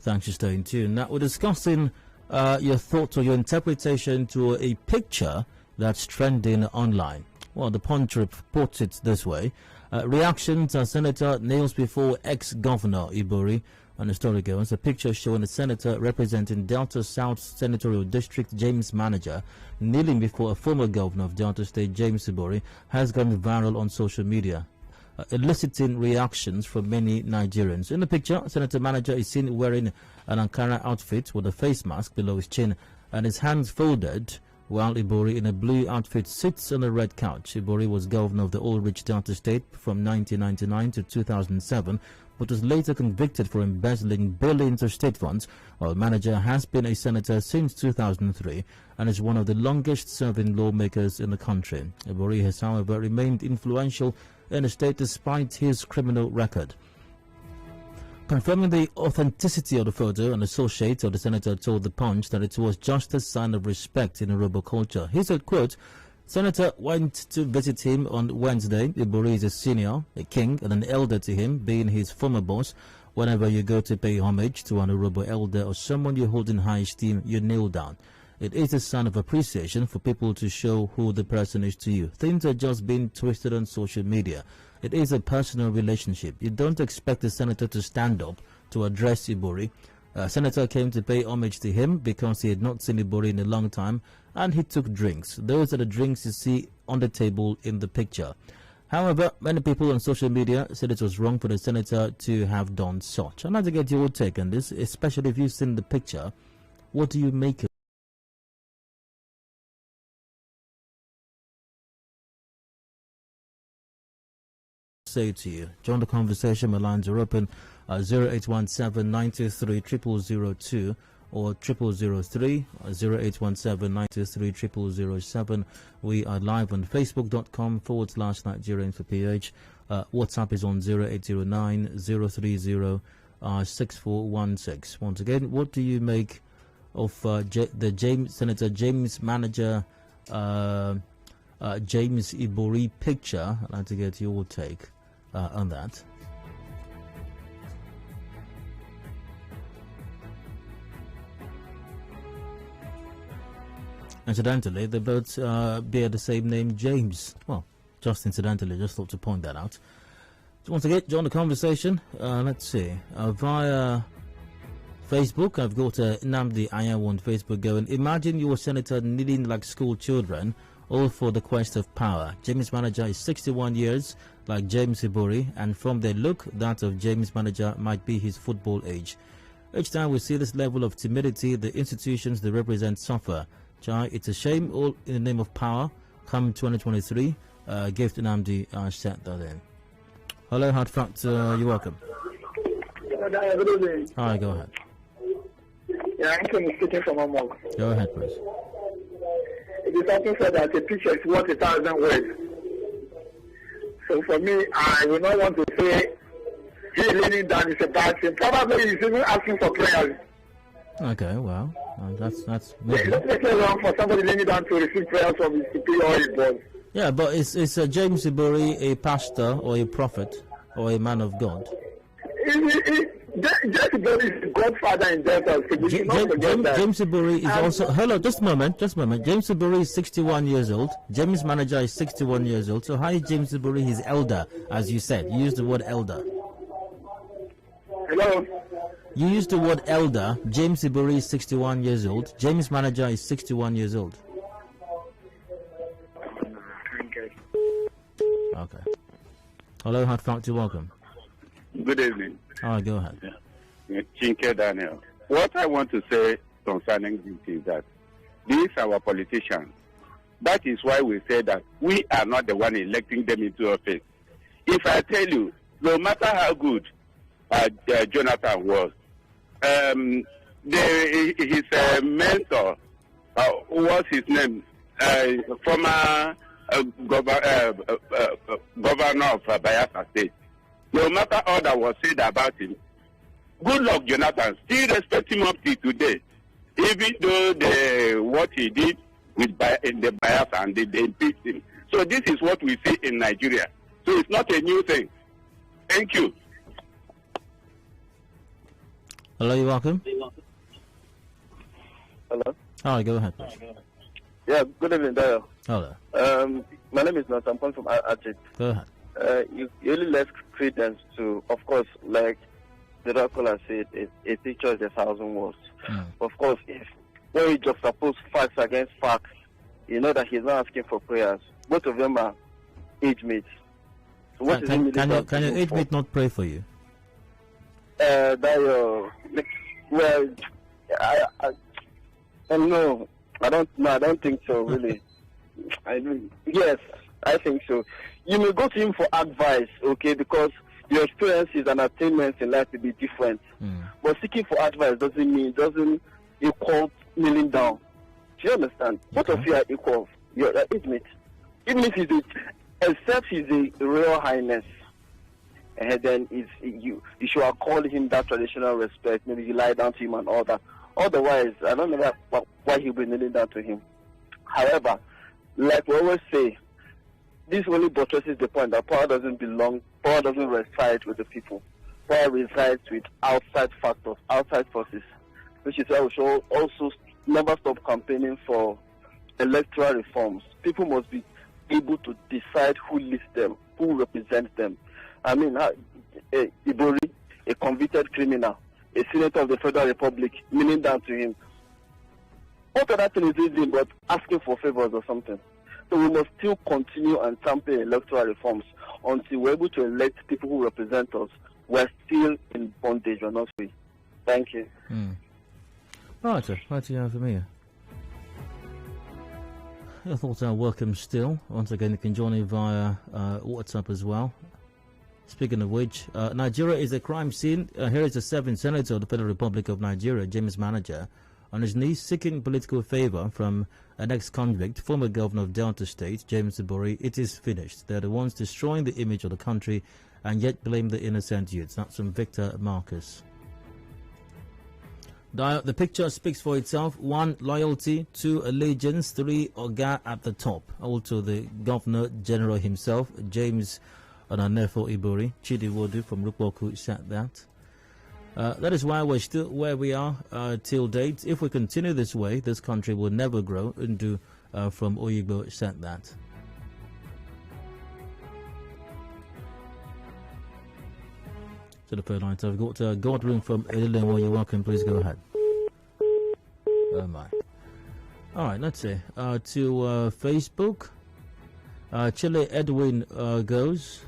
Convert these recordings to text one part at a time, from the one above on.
Thanks for staying tuned. Now, we're discussing your thoughts or your interpretation to a picture that's trending online. Well, the Punch reports it this way. Reactions as Senator kneels before ex-governor Ibori. And the story goes, a picture showing a senator representing Delta South Senatorial District, James Manager, kneeling before a former governor of Delta State, James Ibori, has gone viral on social media, eliciting reactions from many Nigerians. In the picture, Senator Manager is seen wearing an Ankara outfit with a face mask below his chin and his hands folded, while Ibori in a blue outfit sits on a red couch. Ibori was governor of the oil-rich Delta State from 1999 to 2007, but was later convicted for embezzling billions of state funds, while Manager has been a senator since 2003 and is one of the longest-serving lawmakers in the country. Ibori has, however, remained influential in the state despite his criminal record. Confirming the authenticity of the photo, an associate of the senator told The Punch that it was just a sign of respect in Yoruba culture. He said, quote, Senator went to visit him on Wednesday. Ibori is a senior, a king, and an elder to him, being his former boss. Whenever you go to pay homage to an Yoruba elder or someone you hold in high esteem, you kneel down. It is a sign of appreciation for people to show who the person is to you. Things are just being twisted on social media. It is a personal relationship. You don't expect the senator to stand up to address Ibori. Senator came to pay homage to him because he had not seen Ibori in a long time, and he took drinks. Those are the drinks you see on the table in the picture. However, many people on social media said it was wrong for the senator to have done such. I'd like to get your take on this, especially if you've seen the picture. What do you make of it? Say to you. Join the conversation. My lines are open. 0817 923 0002 or 0003 0817 923 0007. We are live on facebook.com/Nigerian for PH. WhatsApp is on 0809 030 6416. Once again, what do you make of Senator James Manager James Ibori picture? I'd like to get your take on that. Incidentally, they both bear the same name, James. Well, just incidentally, just thought to point that out. So once again, join the conversation. Let's see. Via Facebook, I've got Nnamdi Ayawu on Facebook going, imagine your senator kneeling like school children, all for the quest of power. James Manager is 61 years, like James Ibori, and from their look, that of James Manager might be his football age. Each time we see this level of timidity, the institutions they represent suffer. Chai, it's a shame, all in the name of power. Come 2023, gave to Nnamdi said that in. Hello, Hardfact, you're welcome. Hi, go ahead. Yeah, I'm speaking from Amok. Go ahead, please. It is often said that a picture is worth 1,000 words. So for me, I will not want to say he leaning down is a bad thing. Probably he's even asking for prayers. Okay, well, that's maybe. It's not wrong for somebody leaning down to receive prayers from his CP or his boss. Yeah, but is James Ibori a pastor or a prophet or a man of God? James Ibori is the godfather in Delta. So James Ibori is also... Hello, just a moment. James Ibori is 61 years old. James Manager is 61 years old. So how is James Ibori his elder, as you said? You used the word elder. Hello? You used the word elder. James Ibori is 61 years old. James Manager is 61 years old. Okay. Hello, Hardfact, you're welcome. Good evening. All right, go ahead. Chinke Daniel. What I want to say concerning this is that these are our politicians. That is why we say that we are not the one electing them into office. If I tell you, no matter how good Jonathan was, his mentor, what's his name? Former governor of Bayelsa State. No matter all that was said about him, good luck, Jonathan. Still respect him up to today, even though what he did in the Bayelsa and they impeached him. So this is what we see in Nigeria. So it's not a new thing. Thank you. Hello, you're welcome. Hello. All right, go ahead, please. Yeah, good evening, Dayo. Hello. My name is Nathan Pon from Ajit. Go ahead. You only left credence to, of course, like the Dracula said, a picture is 1,000 words. Of course, when we juxtapose facts against facts, you know that he's not asking for prayers. Both of them are age mates. So what is can your age mate not pray for you? Dayo, well, no, I don't think so, really. Yes, I think so. You may go to him for advice, okay, because your experiences and attainments in life will be different. But seeking for advice doesn't equal kneeling down. Do you understand? Both of you are equal. You're age mates. It means except he's a royal highness, and then you should call him that traditional respect. Maybe you lie down to him and all that. Otherwise, I don't know why he'll be kneeling down to him. However, like we always say, this only buttresses the point that power doesn't reside with the people. Power resides with outside factors, outside forces, which is why we should also never stop campaigning for electoral reforms. People must be able to decide who leads them, who represents them. I mean, Ibori, a convicted criminal, a senator of the Federal Republic, kneeling down to him. What other thing is he doing but asking for favors or something? So we must still continue and champion electoral reforms until we're able to elect people who represent us. We're still in bondage, we're not free. Thank you. Right, sir. Right to you have from here. Your thoughts are welcome still. Once again, you can join me via WhatsApp as well. Speaking of which, Nigeria is a crime scene. Here is the 7th Senator of the Federal Republic of Nigeria, James Manager, on his knees seeking political favor from an ex-convict, former governor of Delta State, James Ibori. It is finished. They're the ones destroying the image of the country and yet blame the innocent youths. That's from Victor Marcus. The picture speaks for itself. 1, loyalty. 2, allegiance. 3, Oga at the top. Also the Governor General himself, James Onanefo Ibori. Chidi Wodu from Rukwoku said that. That is why we're still where we are till date. If we continue this way, this country will never grow. Ndu from Oyigbo said that. To the phone line, so we've got Godwin from Illinois. You're welcome. Please go ahead. Oh my. All right, let's see. To Facebook, Chile Edwin goes.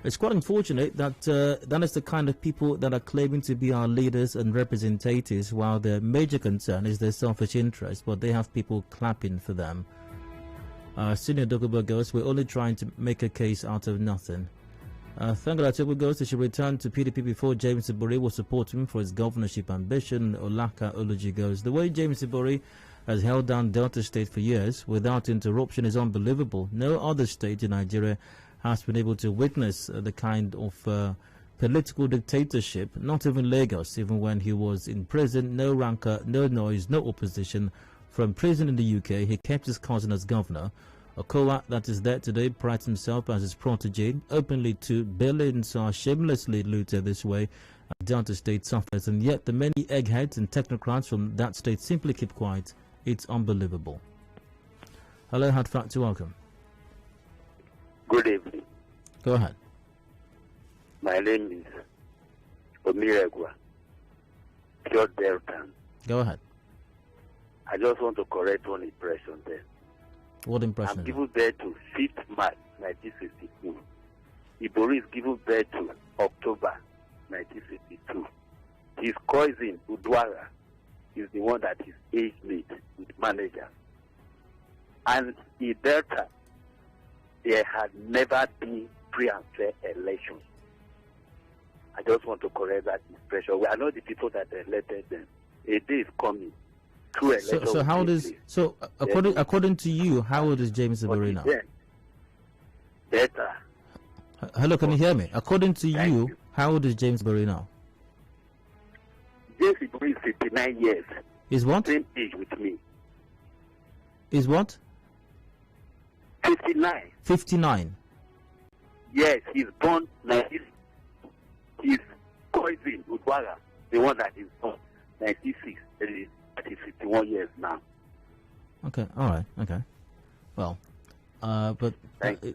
It's quite unfortunate that that is the kind of people that are claiming to be our leaders and representatives, while their major concern is their selfish interest, but they have people clapping for them. Senior Dokubo goes, we're only trying to make a case out of nothing. Thangalatogo goes, they should return to PDP before James Ibori will support him for his governorship ambition. Olaka Oluji goes, the way James Ibori has held down Delta State for years without interruption is unbelievable. No other state in Nigeria has been able to witness the kind of political dictatorship, not even Lagos, even when he was in prison. No rancor, no noise, no opposition. From prison in the UK, he kept his cousin as governor. Okowa, that is there today, prides himself as his protege. Openly too, billions are shamelessly looted this way. Delta State suffers, and yet the many eggheads and technocrats from that state simply keep quiet. It's unbelievable. Hello, Hadfat, welcome. Good evening. Go ahead. My name is Omiregwa, Pure Delta. Go ahead. I just want to correct one impression there. What impression? I'm given birth to 5th March 1952. Ibori is given birth to October 1952. His cousin, Udwara, is the one that is age mate with manager. And in Delta, there had never been free and fair elections. I just want to correct that impression. We are not the people that elected them. A day is coming. So how does according to you, how old is James Ibori now? Better. Hello, can you hear me? According to you, how old is James Ibori now? James Ibori is 59 years. Is what? Same age with me. Is what? 59. 59. Yes, he's born 19. His cousin Udwara, the one that is born 96, that is 51 years now. Okay, all right, okay. Well, but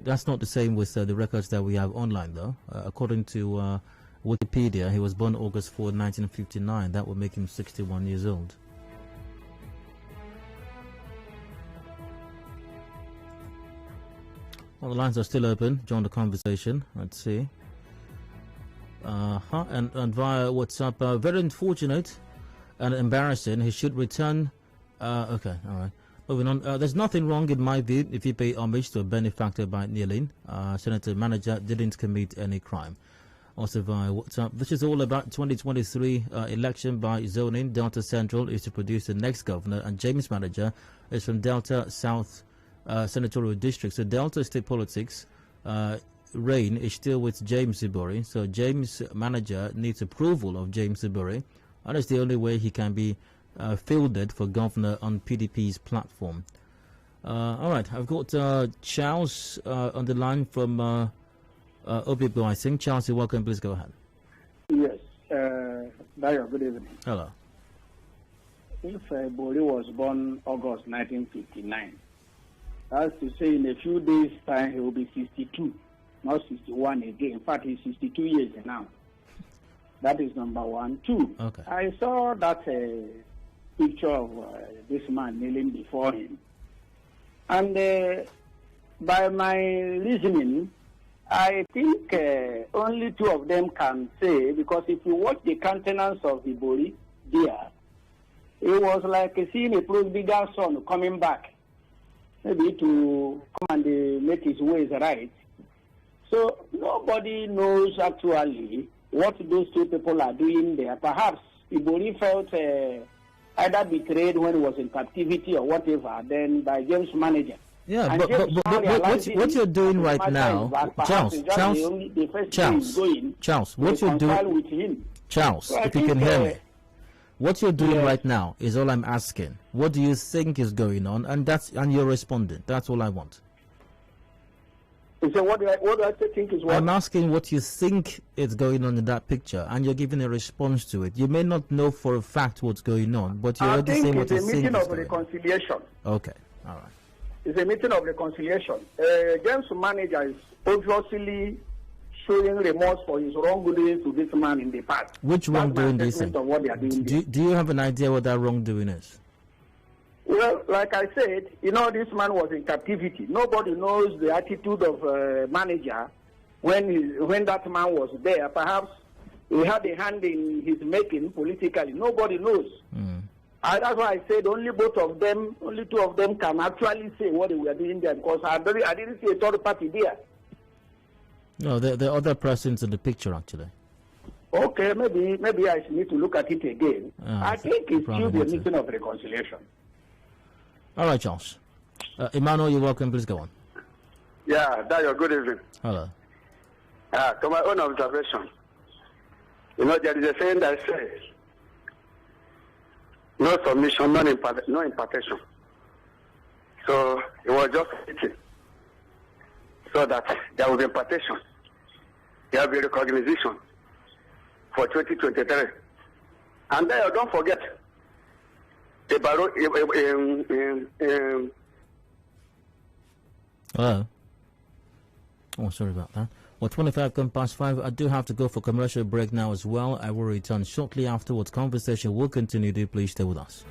that's not the same with the records that we have online, though. According to Wikipedia, he was born August 4, 1959. That would make him 61 years old. Well, the lines are still open. Join the conversation. Let's see. And via WhatsApp, very unfortunate and embarrassing. He should return. Okay, all right. Moving on. There's nothing wrong in my view if you pay homage to a benefactor by kneeling. Senator Manager didn't commit any crime. Also via WhatsApp. This is all about 2023 election by zoning. Delta Central is to produce the next governor, and James Manager is from Delta South Senatorial District. So Delta State politics reign is still with James Ibori. So James Manager needs approval of James Ibori. And that's the only way he can be fielded for governor on PDP's platform. All right, I've got Charles on the line from Obibo, I think. Charles, you're welcome. Please go ahead. Yes. Dayo, good evening. Hello. If Ibori was born August 1959, that's to say in a few days' time he will be 62, not 61 again. In fact, he's 62 years now. That is number one. Two, okay. I saw that picture of this man kneeling before him. And by my reasoning, I think only two of them can say, because if you watch the countenance of Ibori there, it was like seeing a prodigal son coming back, maybe to come and make his ways right. So nobody knows actually what those two people are doing there. Perhaps Ibori felt either betrayed when he was in captivity or whatever, then by James Manager. Yeah, and but what you're doing right now, Charles, what you're doing, with him. Charles, So if you can hear me, what you're doing right now is all I'm asking. What do you think is going on? And you're responding. That's all I want. So what do I think is what? I'm asking what you think is going on in that picture, and you're giving a response to it. You may not know for a fact what's going on, but you're already saying what you think is going on. It's a meeting of reconciliation. Okay, all right. It's a meeting of reconciliation. James Manager is obviously showing remorse for his wrongdoing to this man in the past. Which wrongdoing do you think? Of what they are doing do you have an idea what that wrongdoing is? Well, like I said, this man was in captivity. Nobody knows the attitude of manager when that man was there. Perhaps he had a hand in his making politically. Nobody knows. That's why I said only two of them can actually say what they were doing there, because I didn't see a third party there. No, there are other persons in the picture actually. Okay, maybe I need to look at it again. I think it's still the meeting of reconciliation. All right, Charles. Emmanuel, you're welcome. Please go on. Yeah, Dayo, good evening. Hello. To my own observation, there is a saying that says, no submission, no impartation. So it was just waiting so that there will be impartation. There will be recognition for 2023. And then don't forget, Hello. Oh, sorry about that. Well, 25 gone past 5. I do have to go for commercial break now as well. I will return shortly afterwards. Conversation will continue. Do please stay with us.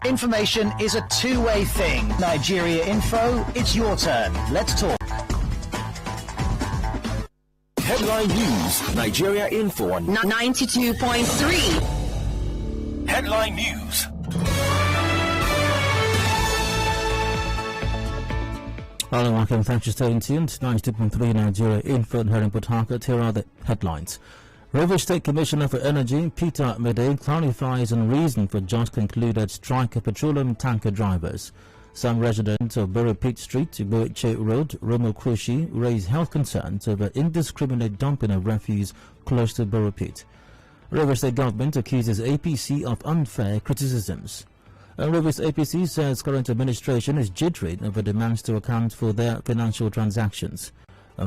Information is a two-way thing. Nigeria Info, it's your turn. Let's talk. Headline News, Nigeria Info on 92.3. Headline News. Hello, welcome. Thanks for staying tuned. 92.3 Nigeria Info here in Port Harcourt. Here are the headlines. River State Commissioner for Energy, Peter Mede, clarifies on reason for just concluded strike of petroleum tanker drivers. Some residents of Borough Street, Ibori Road, Romo Krushi, raise health concerns over indiscriminate dumping of refuse close to Borough Pit. River State government accuses APC of unfair criticisms. Rivers APC says current administration is jittery over demands to account for their financial transactions.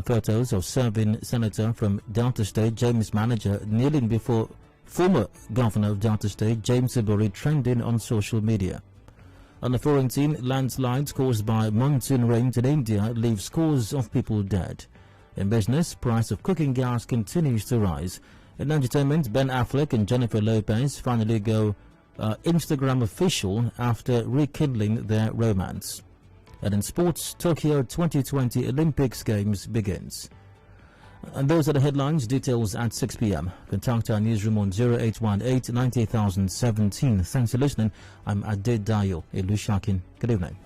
Photos of serving senator from Delta State, James Manager, kneeling before former governor of Delta State, James Ibori, trending on social media. On the foreign scene, landslides caused by monsoon rains in India leave scores of people dead. In business, price of cooking gas continues to rise. In entertainment, Ben Affleck and Jennifer Lopez finally go Instagram official after rekindling their romance. And in sports, Tokyo 2020 Olympics Games begins. And those are the headlines. Details at 6 p.m. Contact our newsroom on 0818 90017. Thanks for listening. I'm Adedayo Elusakin. Good evening.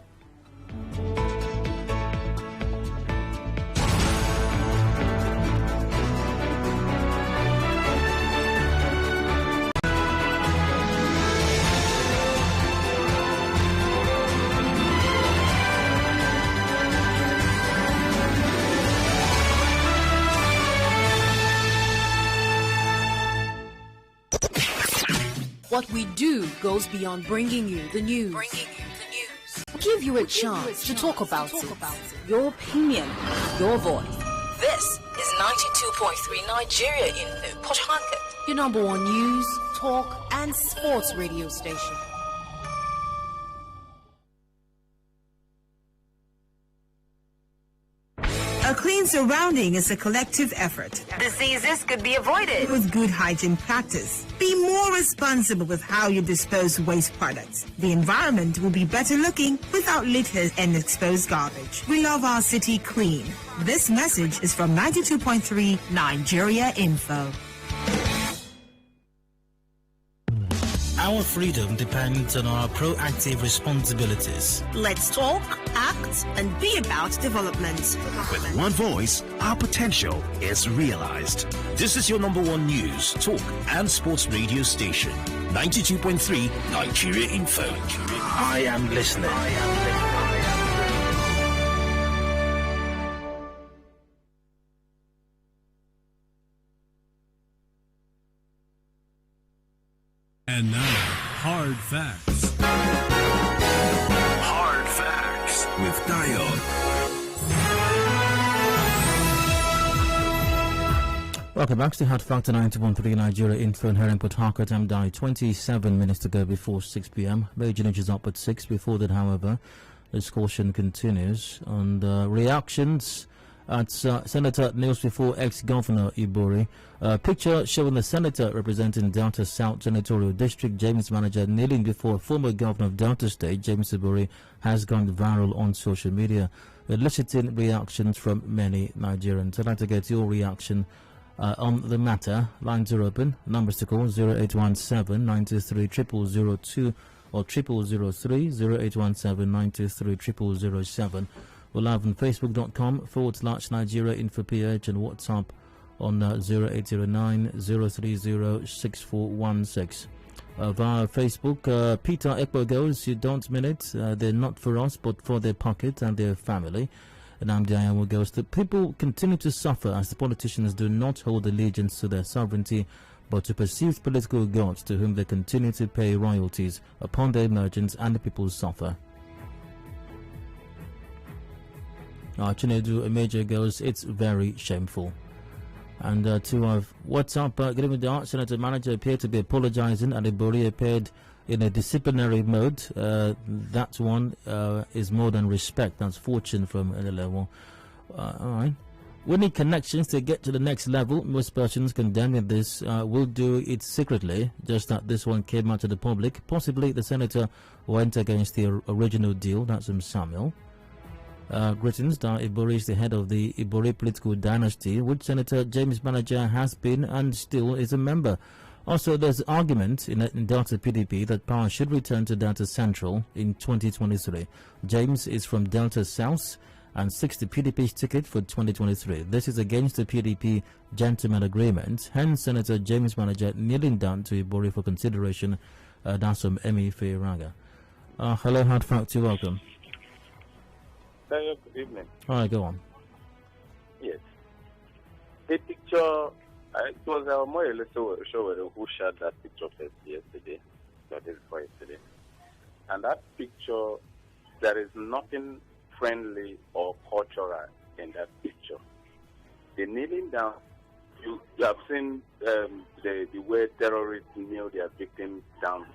What we do goes beyond bringing you the news. Give you a chance to talk about it. Your opinion, your voice. This is 92.3 Nigeria Info, Port Harcourt. Your number one news, talk, and sports radio station. A clean surrounding is a collective effort. Diseases could be avoided with good hygiene practice. Be more responsible with how you dispose waste products. The environment will be better looking without litter and exposed garbage. We love our city clean. This message is from 92.3 Nigeria Info. Our freedom depends on our proactive responsibilities. Let's talk, act, and be about development. With one voice, our potential is realized. This is your number one news, talk, and sports radio station. 92.3 Nigeria Info. I am listening. And now, Hard Facts. Hard Facts with Dion. Welcome back to Hard Facts 90.3 Nigeria Info and here in Port Harcourt. I'm Di. 27 minutes to go before 6 p.m. Major news is up at 6. Before that, however, discussion continues on the reactions at Senator News before ex-governor Ibori. A picture showing the senator representing Delta South Senatorial District, James Manager, kneeling before former governor of Delta State, James Ibori, has gone viral on social media, eliciting reactions from many Nigerians. I'd like to get your reaction on the matter. Lines are open. Numbers to call 0817 923 0002 or 0003 0817 923 0007. We're live on facebook.com/Nigeria Info PH and WhatsApp on 0809 030 6416. Via Facebook, Peter Ekpo goes, you don't mean it. They're not for us, but for their pocket and their family. And Adedayo goes, the people continue to suffer as the politicians do not hold allegiance to their sovereignty, but to perceived political gods to whom they continue to pay royalties upon their emergence, and the people suffer. Chinedu Major goes, it's very shameful. And to our WhatsApp, good evening, the Art Senator Manager appeared to be apologizing, and Ibori appeared in a disciplinary mode. That one is more than respect. That's fortune from L level. All right. We need connections to get to the next level. Most persons condemning this will do it secretly, just that this one came out to the public. Possibly the senator went against the original deal. That's from Samuel. Greetings, Ibori is the head of the Ibori political dynasty, which Senator James Manager has been and still is a member. Also, there's argument in Delta PDP that power should return to Delta Central in 2023. James is from Delta South and seeks the PDP's ticket for 2023. This is against the PDP gentleman agreement. Hence, Senator James Manager kneeling down to Ibori for consideration. That's from Emi Feiraga. Hello, Hard Fact, you're welcome. Good evening. All right, go on. Yes. The picture, it was more or less show who shared that picture first yesterday, that is for yesterday. And that picture, there is nothing friendly or cultural in that picture. The kneeling down, you have seen the way terrorists kneel their victims down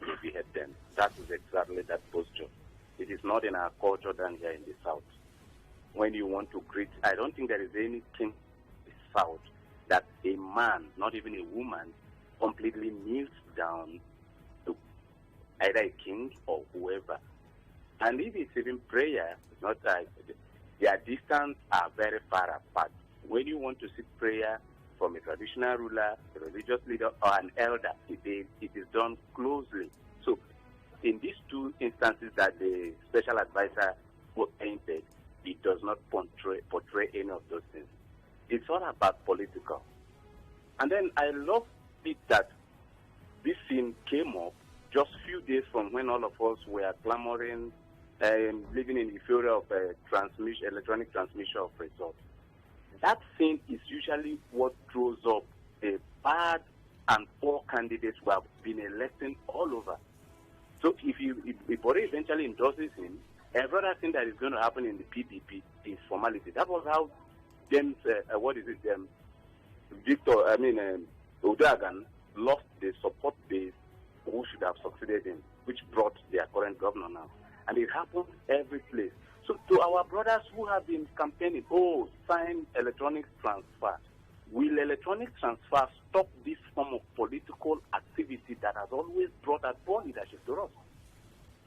to behead them. That is exactly that posture. It is not in our culture down here in the South. When you want to greet, I don't think there is anything in the South that a man, not even a woman, completely kneels down to either a king or whoever. And if it's even prayer, it's not like their distance are very far apart. When you want to seek prayer from a traditional ruler, a religious leader, or an elder, it is done closely. So in these two instances that the special advisor painted, it does not portray any of those things. It's all about political. And then I love it that this scene came up just a few days from when all of us were clamoring, living in the fury of electronic transmission of results. That scene is usually what throws up the bad and poor candidates who have been electing all over. So if Ibori eventually endorses him, every other thing that is going to happen in the PDP is formality. That was how James, Udagan lost the support base who should have succeeded him, which brought their current governor now. And it happens every place. So to our brothers who have been campaigning, sign electronic transfer. Will electronic transfer stop this form of political activity that has always brought that poor leadership to us?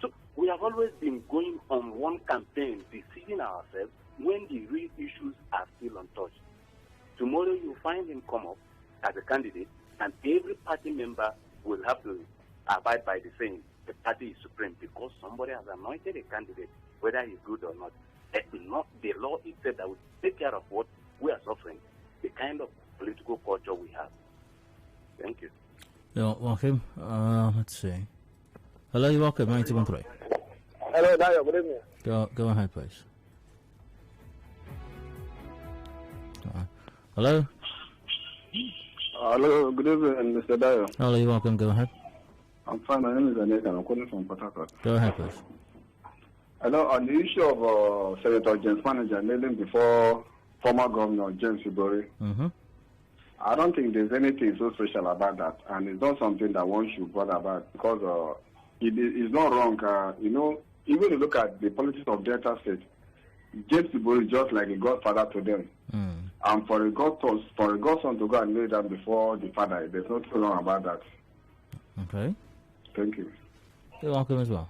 So we have always been going on one campaign, deceiving ourselves when the real issues are still untouched. Tomorrow you find him come up as a candidate, and every party member will have to abide by the saying, the party is supreme, because somebody has anointed a candidate, whether he's good or not. Not the law itself that will take care of what we are suffering, the kind of political culture we have. Thank you. You're welcome. Let's see. Hello, you're welcome. 91.3. Hello, Dayo. Good evening. Go ahead, please. Hello? Hello, good evening, Mr. Dayo. Hello, you're welcome. Go ahead. I'm fine. My name is Anek, and I'm calling from Port Harcourt. Go ahead, please. Hello, on the issue of Senator James Manager kneeling before former Governor James Ibori, I don't think there's anything so special about that, and it's not something that one should bother about, because it is not wrong. Even if you look at the politics of Delta State, James Ibori is just like a godfather to them. And for a godson to go and kneel down before the father, there's nothing wrong about that. Okay. Thank you. You're welcome as well.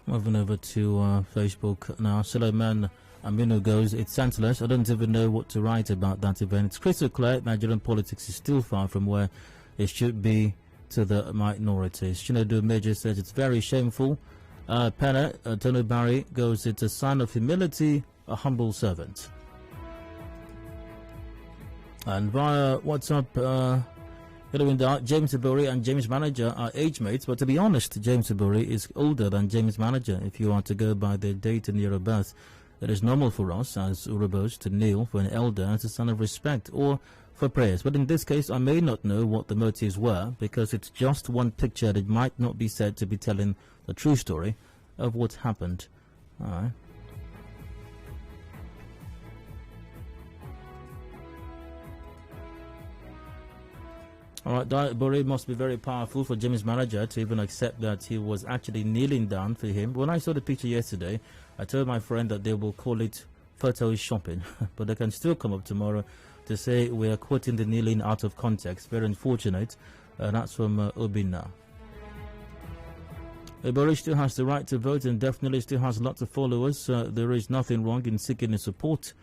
Moving over to Facebook now. Suleiman Aminu goes, it's senseless. I don't even know what to write about that event. It's crystal clear Nigerian politics is still far from where it should be to the minorities. Chinedu Major says it's very shameful. Penna Tony Barry goes, it's a sign of humility, a humble servant. And via WhatsApp, James Ibori and James Manager are age mates, but to be honest, James Ibori is older than James Manager. If you are to go by their date and year of birth, it is normal for us as Urubos to kneel for an elder as a sign of respect or for prayers. But in this case, I may not know what the motives were, because it's just one picture that might not be said to be telling the true story of what happened. All right. All right, Ibori must be very powerful for James' manager to even accept that he was actually kneeling down for him. When I saw the picture yesterday, I told my friend that they will call it photo shopping, but they can still come up tomorrow to say we are quoting the kneeling out of context. Very unfortunate. That's from Obina. Ibori still has the right to vote and definitely still has lots of followers. There is nothing wrong in seeking his support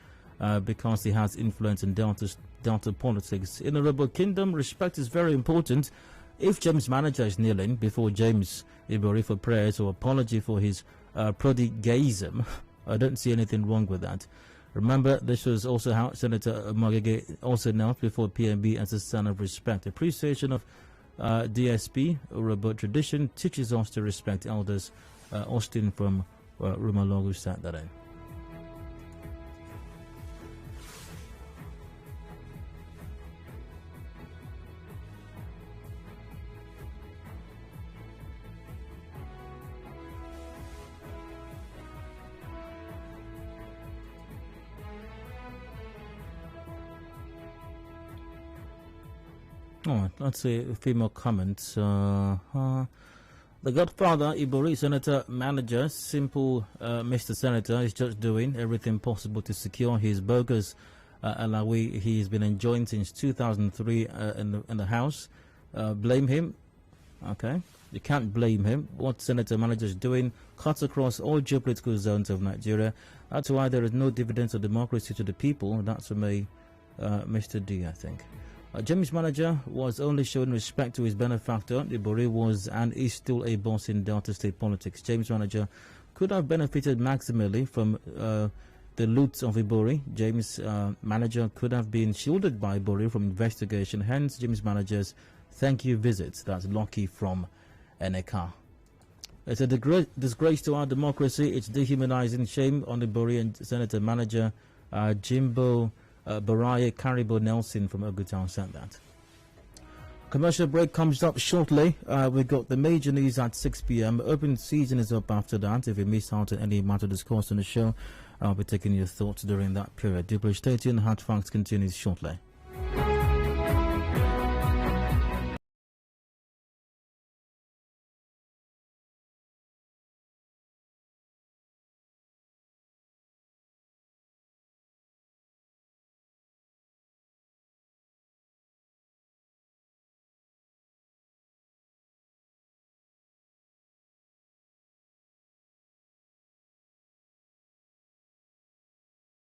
because he has influence in Delta politics. In a rebel kingdom, respect is very important. If James' manager is kneeling before James Ibori for prayers or apology for his prodigism, I don't see anything wrong with that. Remember, this was also how Senator Magege also knelt before PMB as a sign of respect. Appreciation of DSP, Urhobo tradition, teaches us to respect elders. Austin from Rumalogu said that in. Oh, let's see a few more comments. The Godfather, Ibori, Senator Manager, simple Mr. Senator is just doing everything possible to secure his bogus Alawi he's been enjoying since 2003 in the House. Blame him? Okay, you can't blame him. What Senator Manager is doing cuts across all geopolitical zones of Nigeria. That's why there is no dividends of democracy to the people. That's from Mr. D, I think. James' manager was only showing respect to his benefactor. Ibori was and is still a boss in Delta State politics. James' manager could have benefited maximally from the loot of Ibori. James' manager could have been shielded by Ibori from investigation. Hence, James' manager's thank you visits. That's Lucky from Eneka. It's a disgrace to our democracy. It's dehumanizing. Shame on Ibori and Senator Manager Jimbo Baraye Karibo Nelson from Ogutown said that. Commercial break comes up shortly. We've got the major news at 6 p.m. Open season is up after that. If you missed out on any matter discussed on the show, I'll be taking your thoughts during that period. Do please stay tuned. Hard Facts continues shortly.